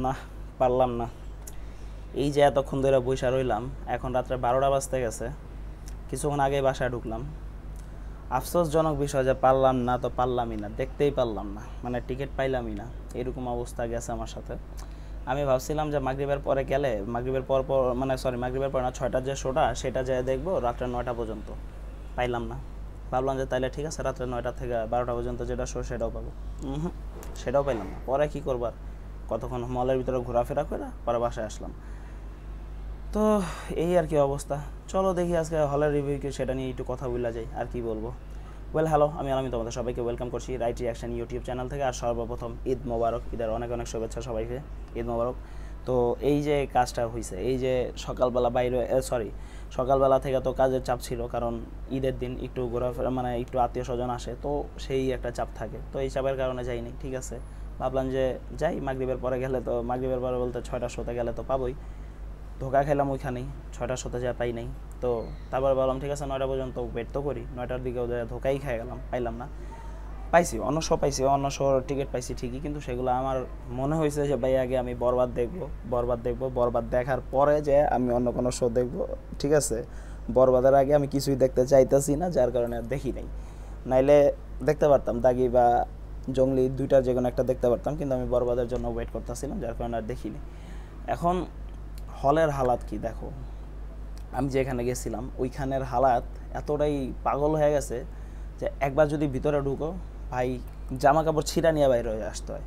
না, পারলাম না। এই যে এতক্ষণ ধরে বইসা রইলাম, এখন রাত্রে 12টা বাজতে গেছে, কিছুক্ষণ আগেই বাসায় ঢুকলাম। আফসোসজনক বিষয় যে পারলাম না তো পারলামই না, দেখতেই পারলাম না, মানে টিকিট পাইলামই না, এরকম অবস্থা গেছে আমার সাথে। আমি ভাবছিলাম যে মাগরিবের পরে গেলে, মাগরিবের পর পর মানে সরি মাগরিবের পর না, 6টার যে শোটা সেটা যেয়ে দেখবো রাত্রে 9টা পর্যন্ত। পাইলাম না। ভাবলাম যে তাইলে ঠিক আছে, রাত্রে 9টা থেকে 12টা পর্যন্ত যেটা শো সেটাও পাবো। হুম, সেটাও পাইলাম না। পরে কি করবার, কতক্ষণ মলের ভিতরে ঘোরাফেরা করে পরে বাসায় আসলাম। তো এই আর কি অবস্থা। চলো দেখি আজকে হলের রিভিউ কি সেটা নিয়ে একটু কথা বলা যায়, আর কি বলবো। হ্যালো, আমি তোমাদের সবাইকে ওয়েলকাম করছি রাইট রিয়াকশন ইউটিউব চ্যানেল থেকে। আর সর্বপ্রথম ঈদ মোবারক, ঈদের অনেক অনেক শুভেচ্ছা সবাইকে, ঈদ মোবারক। তো এই যে কাজটা হয়েছে, এই যে সকালবেলা বাইরে সকালবেলা থেকে তো কাজের চাপ ছিল, কারণ ঈদের দিন একটু ঘোরাফেরা মানে একটু আত্মীয় স্বজন আসে, তো সেই একটা চাপ থাকে, তো এই চাপের কারণে যাইনি। ঠিক আছে, ভাবলাম যে যাই মাগরিবের পরে গেলে, তো মাগরিবের পরে বলতে 6টার শোতে গেলে তো পাবোই। ধোকা খেলাম ওইখানেই, 6টার শোতে যা পাই নাই। তো তারপর বললাম ঠিক আছে 9টা পর্যন্ত ওয়েট তো করি, 9টার দিকেও ধোকাই খেয়ে গেলাম, পাইলাম না। পাইছি অন্য শো, পাইছি অন্য শোর টিকিট পাইছি ঠিকই, কিন্তু সেগুলো আমার মনে হয়েছে যে ভাই আগে আমি বরবাদ দেখবো, বরবাদ দেখার পরে যে আমি অন্য কোনো শো দেখবো। ঠিক আছে, বরবাদের আগে আমি কিছুই দেখতে চাইতেছি না, যার কারণে আর দেখি নাই। নাইলে দেখতে পারতাম দাগি বা জঙ্গলি, দুইটার যে কোনো একটা দেখতে পারতাম, কিন্তু আমি বরবাদের জন্য ওয়েট করতেছিলাম, যার কারণে আর দেখিনি। এখন হলের হালাত কি দেখো, আমি যেখানে গেছিলাম ওইখানের হালাত এতটাই পাগল হয়ে গেছে যে একবার যদি ভিতরে ঢুকো ভাই, জামা কাপড় ছিঁড়া নিয়ে বাইরে হয়ে আসতে হয়।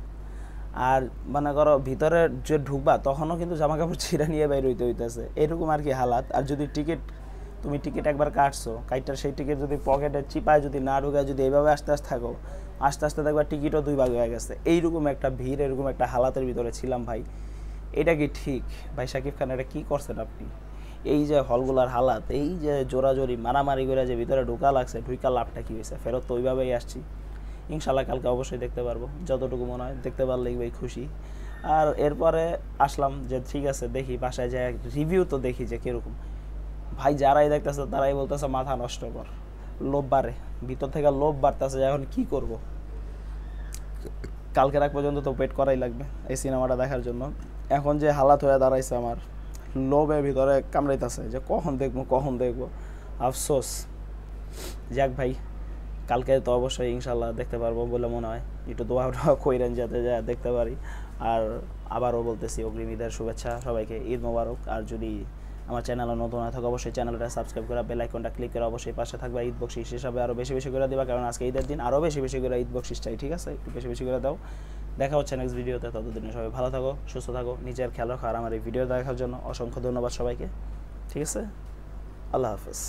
আর মনে করো ভিতরে যে ঢুকবা তখনও কিন্তু জামা কাপড় ছিঁড়া নিয়ে বাইরে হইতে হইতেছে, এরকম আর কি হালাত। আর যদি তুমি টিকিট একবার কাটছো, কাইটার সেই টিকিট যদি পকেটে চিপায় যদি না ঢুকায় যদি এইভাবে আস্তে আস্তে থাকো, আস্তে আস্তে দেখবা টিকিটও 2 ভাগ হয়ে গেছে। এইরকম একটা ভিড়, এরকম একটা হালাতের ভিতরে ছিলাম ভাই। এটা কি ঠিক ভাই? শাকিব খান, এটা কী করছেন আপনি? এই যে হলগুলার হালাত, এই যে জোরাজোরি মারামারি করে যে ভিতরে ঢোকা লাগছে, ঢুকা লাভটা কী হয়েছে? ফেরত তো ওইভাবেই আসছি। ইনশাল্লাহ কালকে অবশ্যই দেখতে পারবো, যতটুকু মনে হয় দেখতে পারলেই ভাই খুশি। আর এরপরে আসলাম যে ঠিক আছে দেখি বাসায় যায় রিভিউ তো দেখি যে কীরকম। ভাই যারাই দেখতেছে তারাই বলতেছে মাথা নষ্ট কর, লোভ বাড়ে, ভিতর থেকে লোভ বাড়তেছে। এখন কি করব, কালকে রাত পর্যন্ত তো ওয়েট করাই লাগবে এই সিনেমাটা দেখার জন্য। এখন যে হালাত হয়ে দাঁড়াইছে আমার, লোভে ভিতরে কামড়াইতেছে যে কখন দেখবো। আফসোস। যাক ভাই, কালকে তো অবশ্যই ইনশাল্লাহ দেখতে পারবো বলে মনে হয়। একটু দোয়া কইরেন যাতে যা দেখতে পারি। আর আবারও বলতেছি অগ্রিম ঈদের শুভেচ্ছা সবাইকে, ঈদ মোবারক। আর যদি আমার চ্যানেলে নতুন হয়ে থাকে অবশ্যই চ্যানেলটা সাবস্ক্রাইব করে বেল আইকনটা ক্লিক করে অবশ্যই পাশে থাকবে। ঈদ বকশিস হিসাবে আরও বেশি বেশি করে দেবা, কারণ আজকে ঈদের দিন, আরও বেশি বেশি করে ঈদ বকশিস চাই। ঠিক আছে, একটু বেশি বেশি করে দাও। দেখা হচ্ছে নেক্সট ভিডিওতে, ততদিনে সবাই ভালো থাকো, সুস্থ থাকো, নিজের খেয়াল রাখো। আর আমার এই ভিডিও দেখার জন্য অসংখ্য ধন্যবাদ সবাইকে। ঠিক আছে, আল্লাহ হাফেজ।